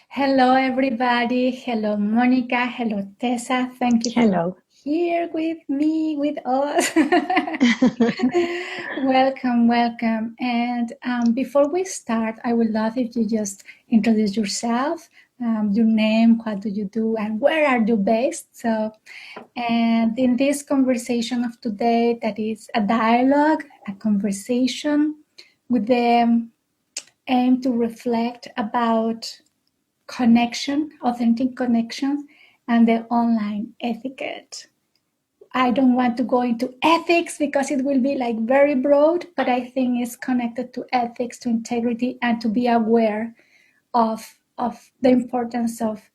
Hello, everybody. Hello, Monica. Hello, Tessa. Thank you for Hello. here with me, with us. Welcome, welcome. And before we start, I would love if you just introduce yourself, your name, what do you do, and where are you based? And in this conversation of today, that is a dialogue, a conversation with the aim to reflect about connection, authentic connections, and the online etiquette. I don't want to go into ethics because it will be like very broad, but I think it's connected to ethics, to integrity, and to be aware of the importance of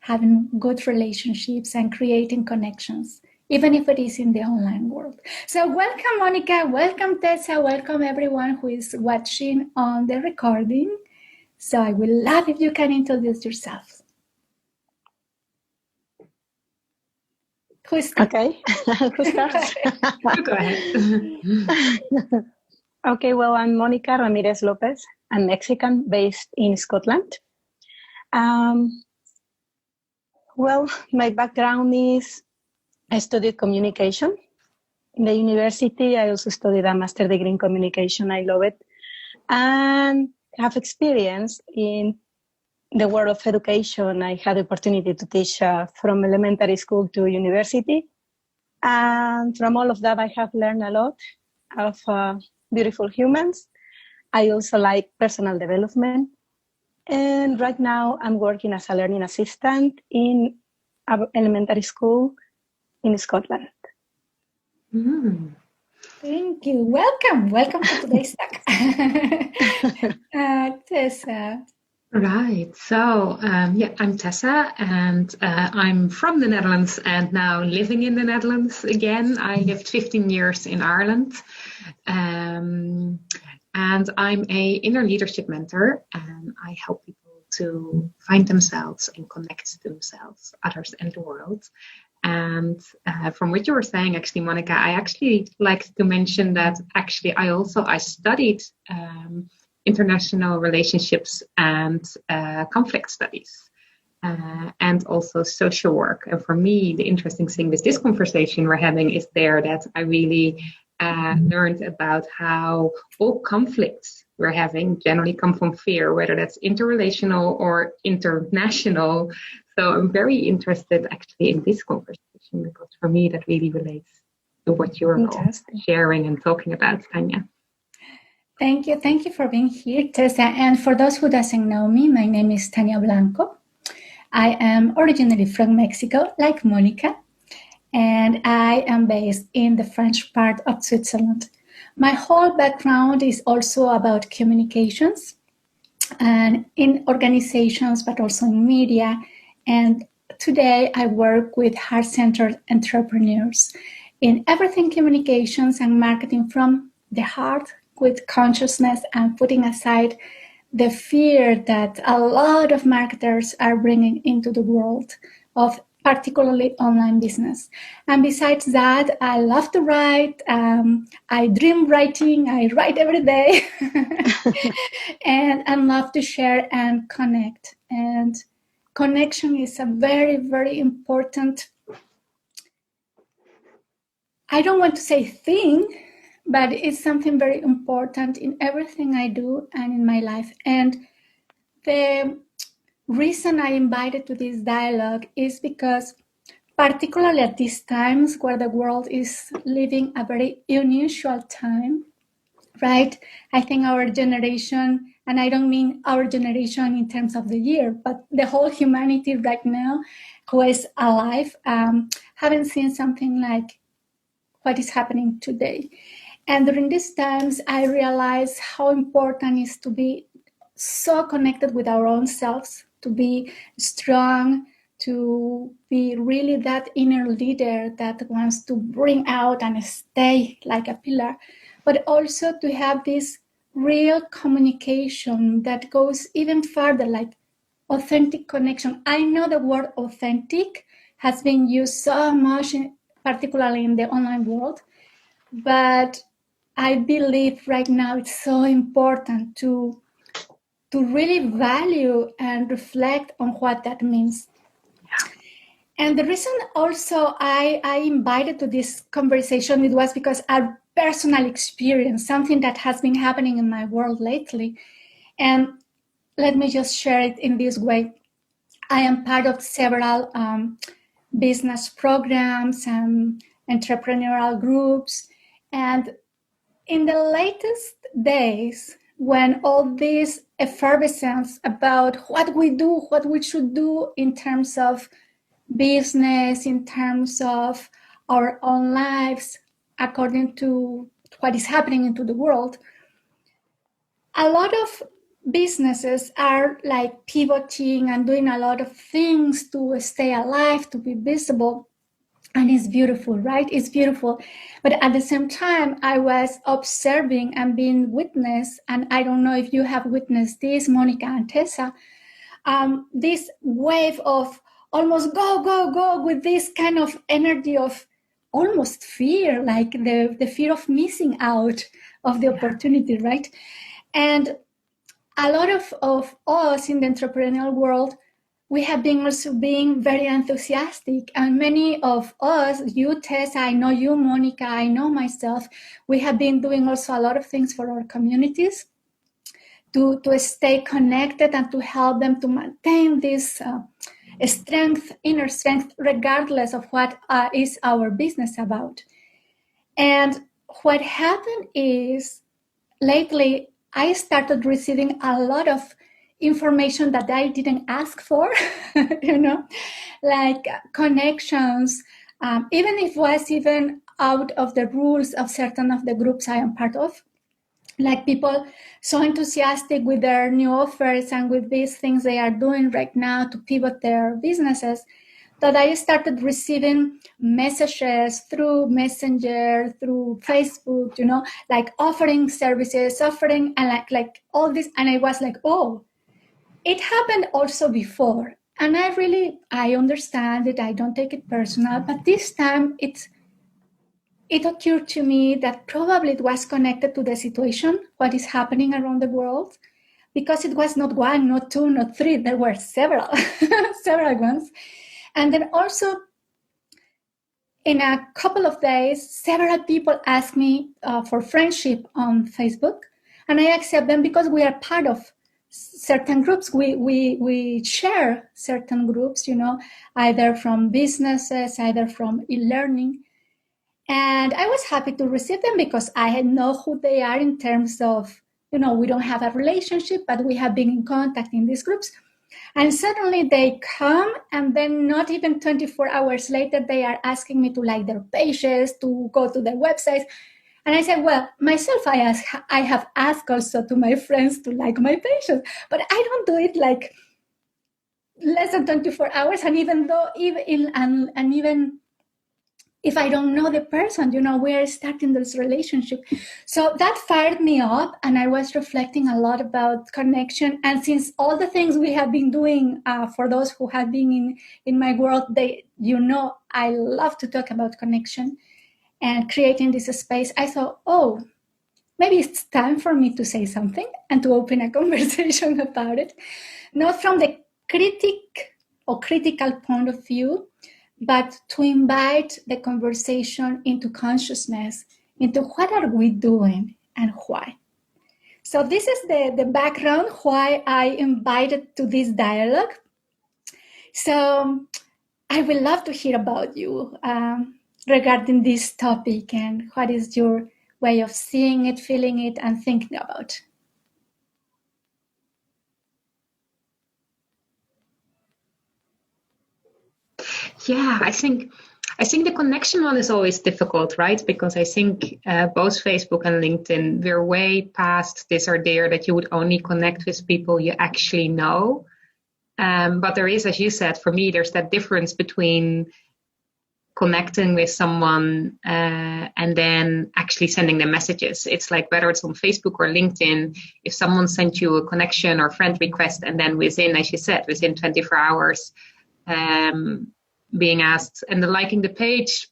having good relationships and creating connections, even if it is in the online world. So welcome, Monica. Welcome, Tessa. Welcome, everyone who is watching on the recording. So I would love if you can introduce yourselves. Who starts? Okay. Who starts? Go ahead. Okay, well, I'm Monica Ramirez Lopez. I'm Mexican based in Scotland. Well, my background is I studied communication. In the university, I also studied a master degree in communication. I love it. And have experience in the world of education. I had the opportunity to teach from elementary school to university. And from all of that, I have learned a lot of beautiful humans. I also like personal development. And right now, I'm working as a learning assistant in elementary school in Scotland. Thank you. Welcome. Welcome to today's talk. Tessa. Right. So, I'm Tessa, and I'm from the Netherlands and now living in the Netherlands again. I lived 15 years in Ireland. And I'm a inner leadership mentor, and I help people to find themselves and connect to themselves, others, and the world. And from what you were saying, actually, Monica, I actually like to mention that I studied international relationships and conflict studies and also social work. And for me, the interesting thing with this conversation we're having is that I really learned about how all conflicts we're having generally come from fear, whether that's interrelational or international. So I'm very interested actually in this conversation because for me that really relates to what you're sharing and talking about, Tania. Thank you. Thank you for being here, Tessa. And for those who doesn't know me, my name is Tania Blanco. I am originally from Mexico, like Monica, and I am based in the French part of Switzerland. My whole background is also about communications and in organizations, but also in media. And today I work with heart-centered entrepreneurs in everything communications and marketing from the heart, with consciousness and putting aside the fear that a lot of marketers are bringing into the world of particularly online business. And besides that, I love to write. I dream writing. I write every day. And I love to share and connect. And connection is a very, very important, I don't want to say thing, but it's something very important in everything I do and in my life. And the reason I invited to this dialogue is because particularly at these times where the world is living a very unusual time, right? I think our generation, and I don't mean our generation in terms of the year, but the whole humanity right now who is alive, haven't seen something like what is happening today. And during these times, I realized how important it is to be so connected with our own selves, to be strong, to be really that inner leader that wants to bring out and stay like a pillar, but also to have this real communication that goes even further, like authentic connection. I know the word authentic has been used so much, particularly in the online world, but I believe right now it's so important to to really value and reflect on what that means. And the reason also I invited to this conversation, it was because a personal experience, something that has been happening in my world lately. And let me just share it in this way. I am part of several business programs and entrepreneurial groups. And in the latest days, when all this effervescence about what we do, what we should do in terms of business, in terms of our own lives, according to what is happening into the world, a lot of businesses are like pivoting and doing a lot of things to stay alive, to be visible. And it's beautiful, right? It's beautiful. But at the same time, I was observing and being witness, and I don't know if you have witnessed this, Monica and Tessa, this wave of almost go, go, go with this kind of energy of almost fear, like the fear of missing out of the opportunity, right? And a lot of us in the entrepreneurial world, we have been also being very enthusiastic. And many of us, you, Tessa, I know you, Monica, I know myself, we have been doing also a lot of things for our communities to stay connected and to help them to maintain this strength, inner strength, regardless of what is our business about. And what happened is, lately, I started receiving a lot of information that I didn't ask for, like connections, even if it was even out of the rules of certain of the groups I am part of, like people so enthusiastic with their new offers and with these things they are doing right now to pivot their businesses, that I started receiving messages through Messenger, through Facebook, like offering services, and like all this. And I was like, oh, it happened also before. And I understand it. I don't take it personal. But this time it occurred to me that probably it was connected to the situation, what is happening around the world, because it was not one, not two, not three. There were several, several ones. And then also, in a couple of days, several people asked me for friendship on Facebook, and I accept them because we are part of certain groups. We share certain groups, either from businesses, either from e-learning. And I was happy to receive them because I know who they are in terms of, we don't have a relationship, but we have been in contact in these groups. And suddenly they come, and then not even 24 hours later, they are asking me to like their pages, to go to their websites. And I said, well, myself, I have asked also to my friends to like my pages, but I don't do it like less than 24 hours. And even if I don't know the person, we are starting this relationship. So that fired me up, and I was reflecting a lot about connection. And since all the things we have been doing, for those who have been in my world, I love to talk about connection and creating this space. I thought, oh, maybe it's time for me to say something and to open a conversation about it, not from the critical point of view, but to invite the conversation into consciousness, into what are we doing and why. So this is the background why I invited to this dialogue. So I would love to hear about you regarding this topic, and what is your way of seeing it, feeling it, and thinking about it. Yeah, I think the connection one is always difficult, right? Because I think both Facebook and LinkedIn, we're way past this idea that you would only connect with people you actually know. But there is, as you said, for me, there's that difference between connecting with someone and then actually sending them messages. It's like whether it's on Facebook or LinkedIn, if someone sent you a connection or friend request, and then within, as you said, within 24 hours, being asked and liking the page,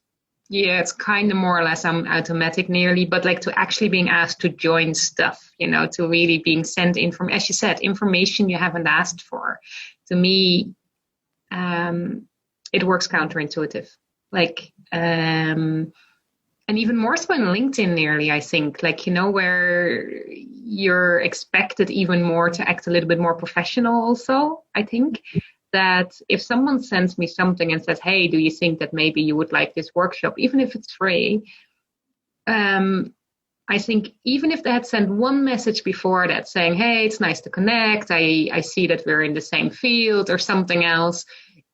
Yeah, it's kind of more or less automatic nearly, but like to actually being asked to join stuff, to really being sent information, as you said, information you haven't asked for. To me, it works counterintuitive. Like, and even more so in LinkedIn nearly, I think, like, where you're expected even more to act a little bit more professional also, I think. That if someone sends me something and says, hey, do you think that maybe you would like this workshop, even if it's free, I think even if they had sent one message before that saying, hey, it's nice to connect, I see that we're in the same field or something else,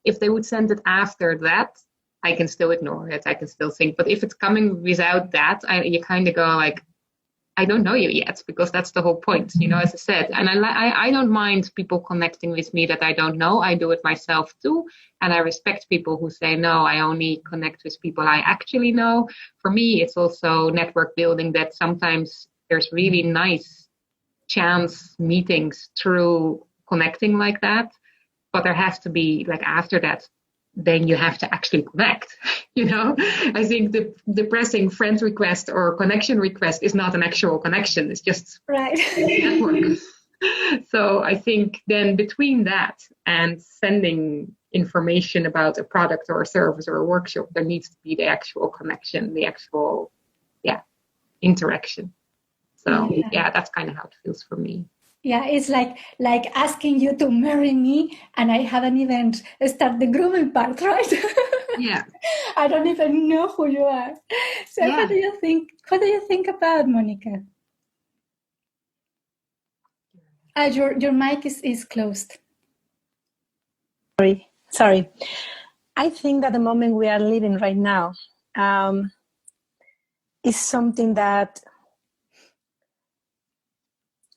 if they would send it after that, I can still ignore it. I can still think. But if it's coming without that, you kind of go like, I don't know you yet, because that's the whole point, as I said. And I don't mind people connecting with me that I don't know. I do it myself too. And I respect people who say, no, I only connect with people I actually know. For me, it's also network building, that sometimes there's really nice chance meetings through connecting like that. But there has to be, like, after that, then you have to actually connect. I think the pressing friend request or connection request is not an actual connection. It's just right. Network. So I think then between that and sending information about a product or a service or a workshop, there needs to be the actual connection, the actual, interaction. So that's kind of how it feels for me. Yeah, it's like asking you to marry me, and I haven't even started the grooming part, right? Yeah. I don't even know who you are. So What do you think? What do you think about Monica? Your mic is closed. Sorry. I think that the moment we are living right now is something that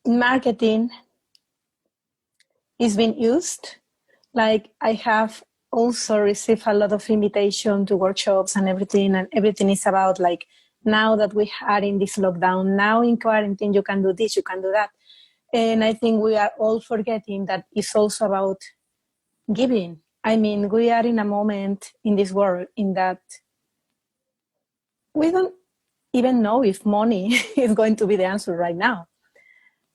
in marketing is being used. Like, I have also received a lot of invitation to workshops and everything is about, like, now that we are in this lockdown, now in quarantine, you can do this, you can do that. And I think we are all forgetting that it's also about giving. I mean, we are in a moment in this world in that we don't even know if money is going to be the answer right now.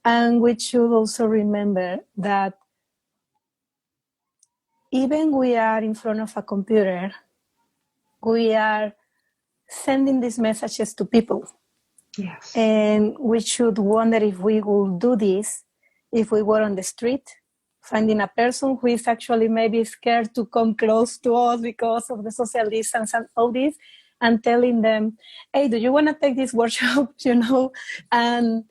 And we should also remember that even we are in front of a computer, we are sending these messages to people. Yes. And we should wonder if we will do this if we were on the street, finding a person who is actually maybe scared to come close to us because of the social distance and all this, and telling them, hey, do you want to take this workshop? And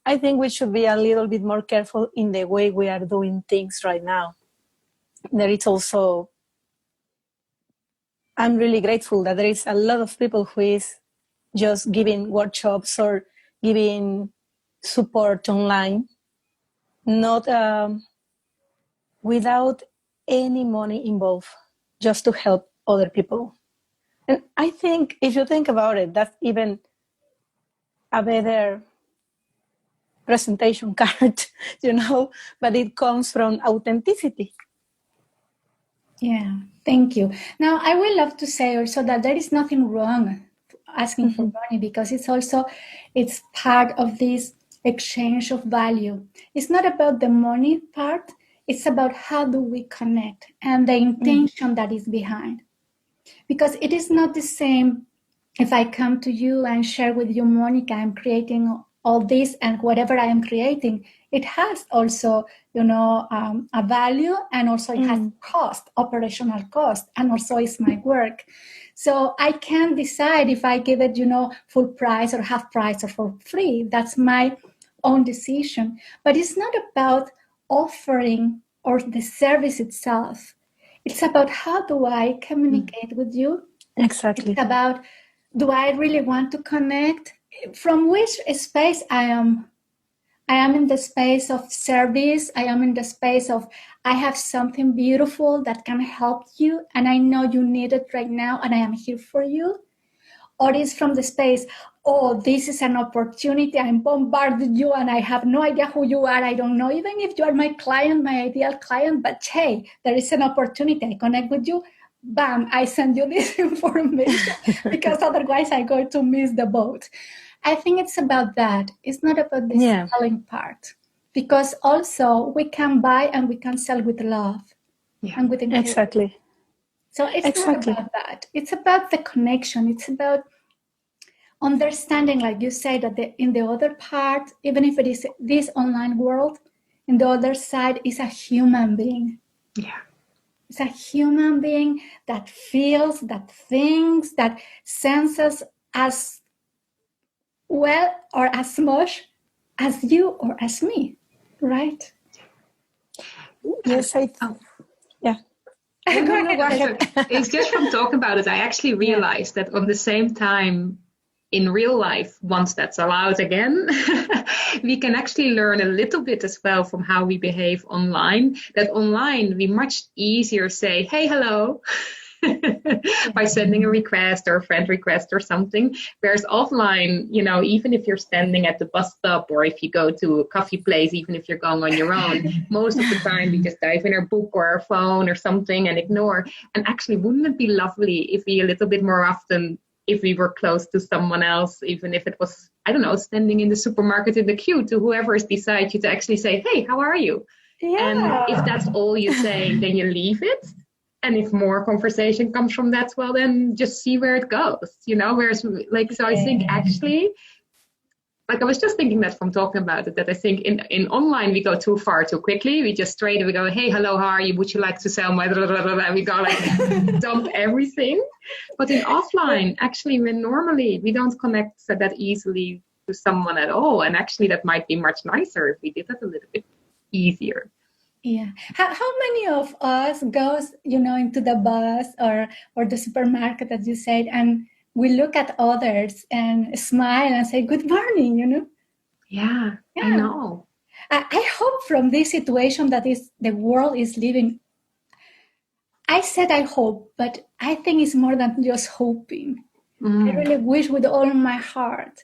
I think we should be a little bit more careful in the way we are doing things right now. There is also, I'm really grateful that there is a lot of people who is just giving workshops or giving support online, not without any money involved, just to help other people. And I think if you think about it, that's even a better presentation card, but it comes from authenticity. Yeah, thank you. Now, I would love to say also that there is nothing wrong asking for money, because it's part of this exchange of value. It's not about the money part. It's about how do we connect and the intention that is behind. Because it is not the same if I come to you and share with you, Monica, I'm creating all this, and whatever I am creating, it has also, a value, and also it has cost, operational cost, and also it's my work. So I can't decide if I give it, full price or half price or for free. That's my own decision. But it's not about offering or the service itself. It's about how do I communicate with you? Exactly. It's about, do I really want to connect? From which space I am in the space of service. I am in the space of, I have something beautiful that can help you, and I know you need it right now, and I am here for you. Or is from the space, oh, this is an opportunity, I'm bombarded you and I have no idea who you are. I don't know even if you are my client, my ideal client, but hey, there is an opportunity. I connect with you. bam, I send you this information because otherwise I'm going to miss the boat. I think it's about that. It's not about the selling part, because also we can buy and we can sell with love and with integrity. Exactly. So it's not about that. It's about the connection. It's about understanding, like you say, that in the other part, even if it is this online world, in the other side is a human being. Yeah. It's a human being that feels, that thinks, that senses as well or as much as you or as me, right? Yes, yeah. Go ahead. It's just from talking about it, I actually realized that on the same time, in real life, once that's allowed again, we can actually learn a little bit as well from how we behave online. That online, we much easier say, hey, hello, by sending a request or a friend request or something. Whereas offline, even if you're standing at the bus stop or if you go to a coffee place, even if you're going on your own, most of the time we just dive in our book or our phone or something and ignore. And actually, wouldn't it be lovely if we a little bit more often, if we were close to someone else, even if it was, I don't know, standing in the supermarket in the queue, to whoever is beside you, to actually say, hey, how are you? Yeah. And if that's all you say, then you leave it. And if more conversation comes from that, well, then just see where it goes, whereas so I think actually, I was just thinking that from talking about it, that I think in online, we go too far too quickly. We just we go, hey, hello, how are you? Would you like to sell my, and we go dump everything. But in offline, actually, we don't connect that easily to someone at all. And actually, that might be much nicer if we did that a little bit easier. Yeah. How many of us goes, into the bus or the supermarket, as you said, and we look at others and smile and say, good morning, Yeah. I know. I hope from this situation that the world is living, I said I hope, but I think it's more than just hoping. I really wish with all my heart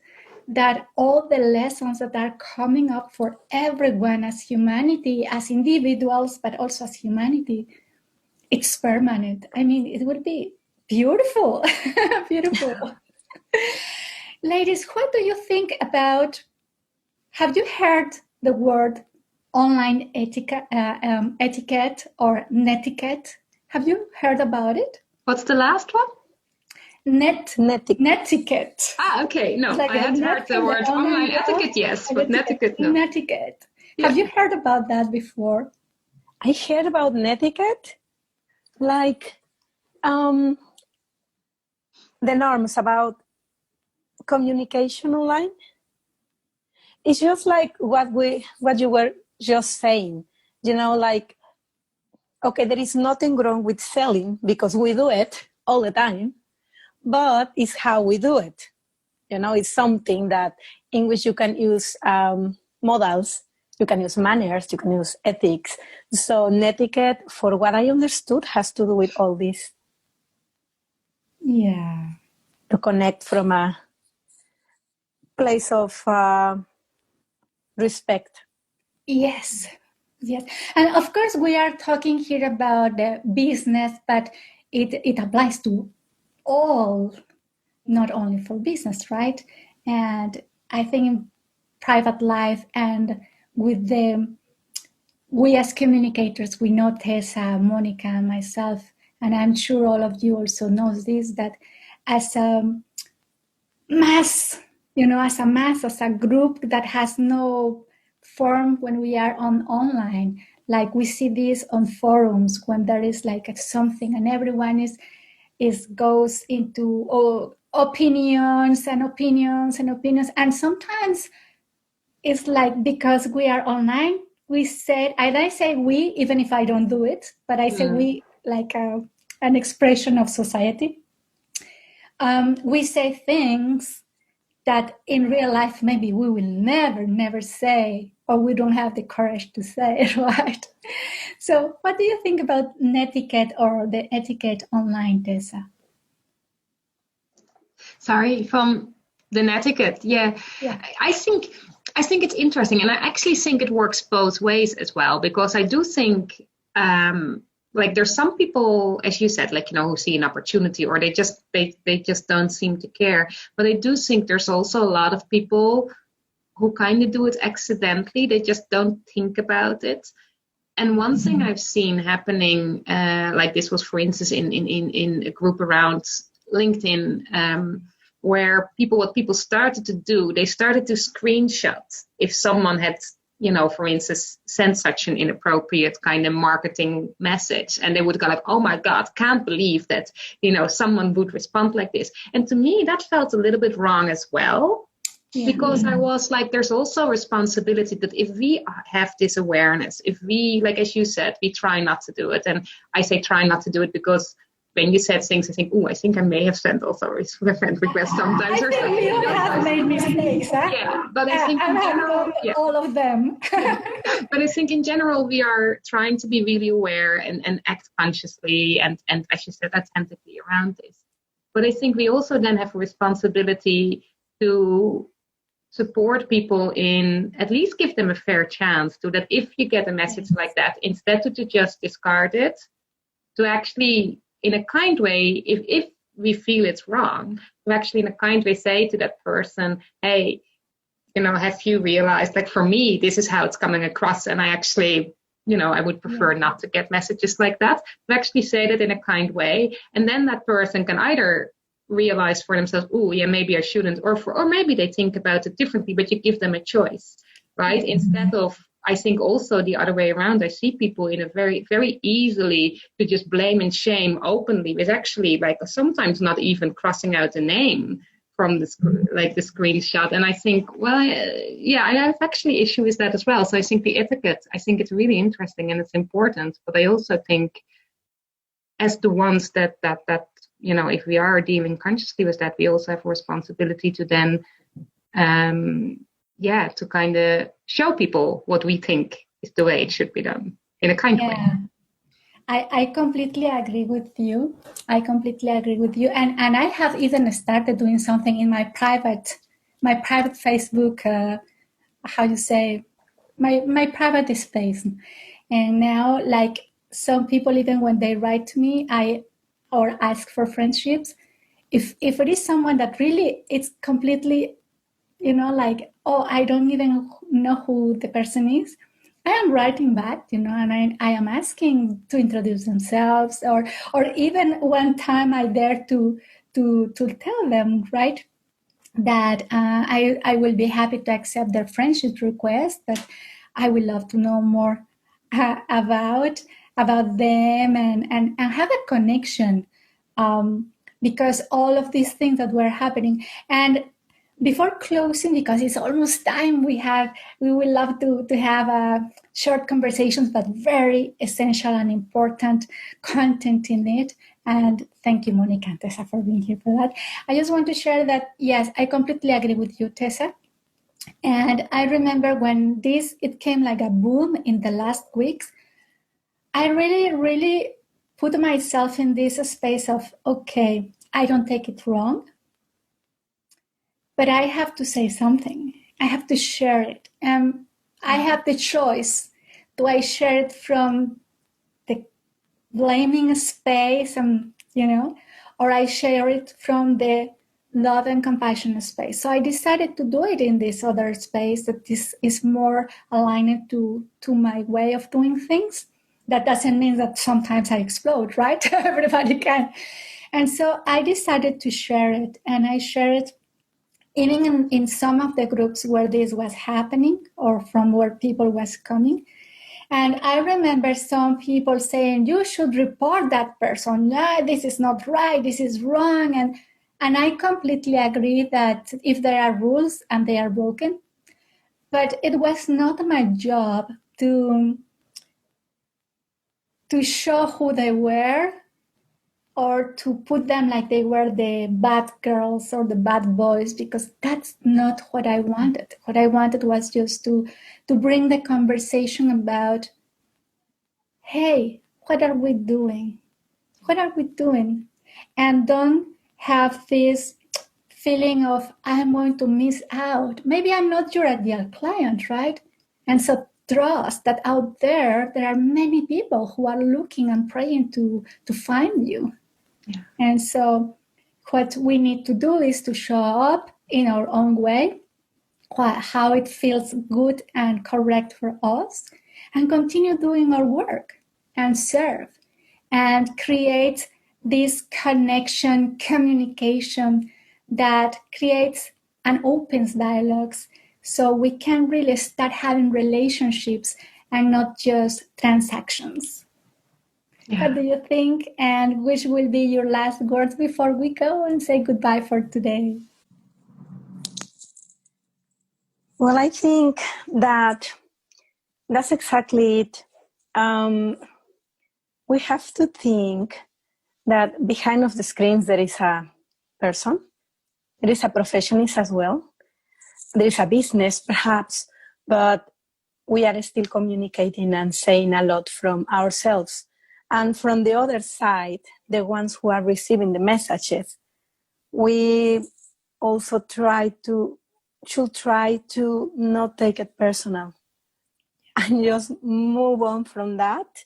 that all the lessons that are coming up for everyone as humanity, as individuals, but also as humanity, it's permanent. I mean, it would be beautiful, beautiful. Ladies, what do you think about, have you heard the word online etiquette or netiquette? Have you heard about it? What's the last one? Netiquette. Okay. No, I hadn't heard the word online etiquette, yes, but netiquette, no. Netiquette. Yeah. Have you heard about that before? I heard about netiquette, like the norms about communication online. It's just like what you were just saying, okay, there is nothing wrong with selling because we do it all the time. But it's how we do it. It's something that in which you can use modals, you can use manners, you can use ethics. So netiquette, for what I understood, has to do with all this. Yeah. To connect from a place of respect. Yes. And of course, we are talking here about the business, but it applies to all, not only for business, right? And I think in private life and we as communicators, we know Tessa, Monica, and myself, and I'm sure all of you also knows this, that as a mass, as a group that has no form when we are online, like we see this on forums when there is like something and everyone goes into opinions, and sometimes it's like, because we are online, I say we, even if I don't do it, but I say we like an expression of society. We say things that in real life maybe we will never say, or we don't have the courage to say, right? So what do you think about netiquette or the etiquette online, Tessa? Sorry, from the netiquette. Yeah. I think it's interesting, and I actually think it works both ways as well, because I do think like there's some people, as you said, like, who see an opportunity, or they just don't seem to care. But I do think there's also a lot of people who kind of do it accidentally. They just don't think about it. And one thing I've seen happening, like this was, for instance, in a group around LinkedIn, where what people started to do, they started to screenshot if someone had, for instance, sent such an inappropriate kind of marketing message, and they would go like, oh my God, can't believe that, someone would respond like this. And to me, that felt a little bit wrong as well. Yeah. Because I was like, there's also a responsibility that if we have this awareness, if we, like, as you said, we try not to do it. And I say try not to do it because when you said things, I think, I think I may have sent also a friend request sometimes. I think we all have made mistakes, huh? Yeah, but I think in general, all of them. But I think in general, we are trying to be really aware and act consciously and as you said, authentically around this. But I think we also then have a responsibility to support people in at least give them a fair chance to that. If you get a message like that, instead to just discard it, to actually in a kind way, if we feel it's wrong, to actually in a kind way say to that person, hey, have you realized, like, for me, this is how it's coming across, and I actually, I would prefer not to get messages like that. To actually say that in a kind way, and then that person can either realize for themselves, maybe I shouldn't, or maybe they think about it differently, but you give them a choice, right? Mm-hmm. Instead of, I think also the other way around, I see people in a very, very easily to just blame and shame openly, with actually like sometimes not even crossing out a name from the screenshot. And I think, I have actually issue with that as well. So I think the etiquette, I think it's really interesting and it's important, but I also think as the ones that if we are dealing consciously with that, we also have a responsibility to then, to kind of show people what we think is the way it should be done in a kind way. I completely agree with you. And I have even started doing something in my private Facebook, my private space. And now, like, some people, even when they write to me, or ask for friendships, if it is someone that really it's completely, I don't even know who the person is, I am writing back, and I am asking to introduce themselves, or even one time I dare to tell them, right, that I will be happy to accept their friendship request, but I would love to know more about them and have a connection, because all of these things that were happening. And before closing, because it's almost time, we would love to have short conversations, but very essential and important content in it. And thank you, Monica and Tessa, for being here for that. I just want to share that, yes, I completely agree with you, Tessa. And I remember when it came like a boom in the last weeks, I really, really put myself in this space of, okay, I don't take it wrong, but I have to say something. I have to share it. I have the choice. Do I share it from the blaming space, or I share it from the love and compassion space? So I decided to do it in this other space that this is more aligned to my way of doing things. That doesn't mean that sometimes I explode, right? Everybody can. And so I decided to share it, and I share it even in some of the groups where this was happening, or from where people was coming. And I remember some people saying, you should report that person. No, this is not right. This is wrong. And I completely agree that if there are rules and they are broken, but it was not my job to show who they were, or to put them like they were the bad girls or the bad boys, because that's not what I wanted. What I wanted was just to bring the conversation about, hey, what are we doing? What are we doing? And don't have this feeling of, I'm going to miss out. Maybe I'm not your ideal client, right? And so trust that out there are many people who are looking and praying to find you. Yeah. And so what we need to do is to show up in our own way, how it feels good and correct for us, and continue doing our work and serve and create this connection, communication that creates and opens dialogues so we can really start having relationships and not just transactions. Yeah. What do you think? And which will be your last words before we go and say goodbye for today? Well, I think that that's exactly it. We have to think that behind of the screens there is a person, there is a professionist as well, there is a business perhaps, but we are still communicating and saying a lot from ourselves. And from the other side, the ones who are receiving the messages, we also should try to not take it personal and just move on from that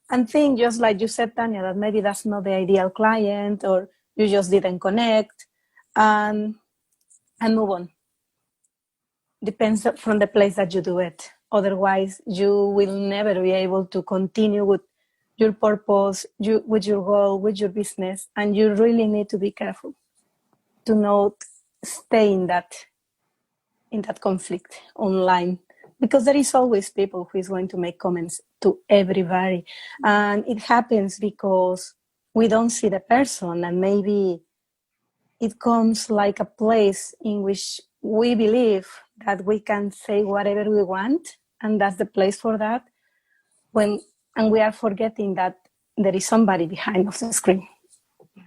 and think, just like you said, Tania, that maybe that's not the ideal client or you just didn't connect, and move on. Depends from the place that you do it. Otherwise, you will never be able to continue with your purpose, with your goal, with your business, and you really need to be careful to not stay in that conflict online, because there is always people who is going to make comments to everybody, and it happens because we don't see the person, and maybe it comes like a place in which we believe that we can say whatever we want, and that's the place for that, and we are forgetting that there is somebody behind of the screen. Yeah.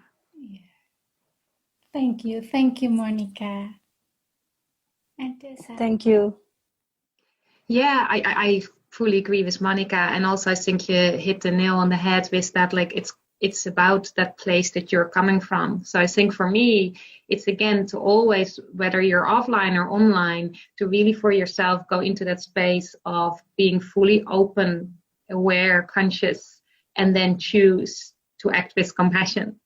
Thank you, Monica. And Tessa. Thank you. Yeah, I fully agree with Monica, and also I think you hit the nail on the head with that. Like it's about that place that you're coming from. So I think for me, it's again to always, whether you're offline or online, to really for yourself go into that space of being fully open, aware, conscious, and then choose to act with compassion,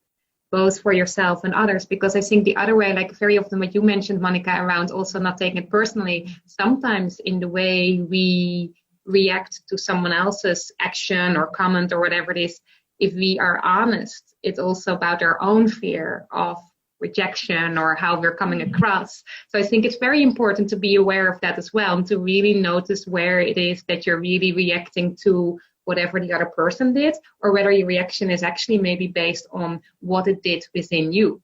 both for yourself and others. Because I think the other way, like very often what you mentioned, Monica, around also not taking it personally, sometimes in the way we react to someone else's action or comment or whatever it is, if we are honest, it's also about our own fear of rejection or how we're coming across. So I think it's very important to be aware of that as well, and to really notice where it is that you're really reacting to whatever the other person did, or whether your reaction is actually maybe based on what it did within you,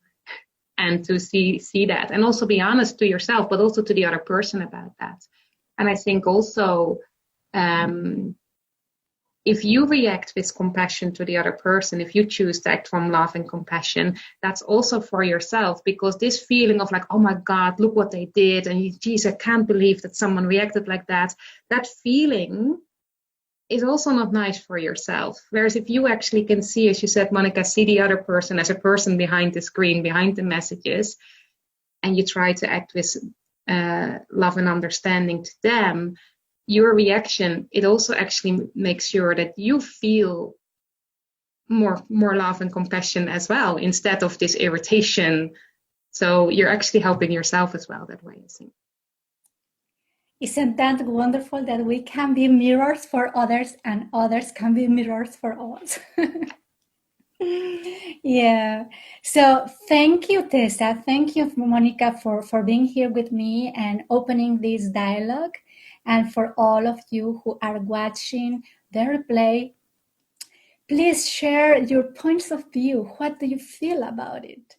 and to see that, and also be honest to yourself, but also to the other person about that. And I think also, if you react with compassion to the other person, if you choose to act from love and compassion, that's also for yourself, because this feeling of like, oh my God, look what they did, and geez, I can't believe that someone reacted like that, that feeling is also not nice for yourself. Whereas if you actually can see, as you said, Monica, see the other person as a person behind the screen, behind the messages, and you try to act with love and understanding to them, your reaction, it also actually makes sure that you feel more love and compassion as well, instead of this irritation. So you're actually helping yourself as well that way, I think. Isn't that wonderful that we can be mirrors for others and others can be mirrors for us? Yeah. So thank you, Tessa. Thank you, Monica, for being here with me and opening this dialogue. And for all of you who are watching the replay, please share your points of view. What do you feel about it?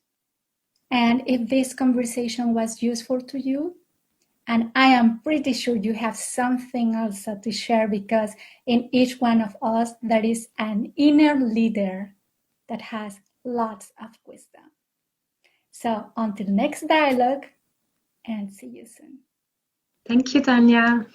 And if this conversation was useful to you, and I am pretty sure you have something else to share, because in each one of us, there is an inner leader that has lots of wisdom. So until next dialogue, and see you soon. Thank you, Tania.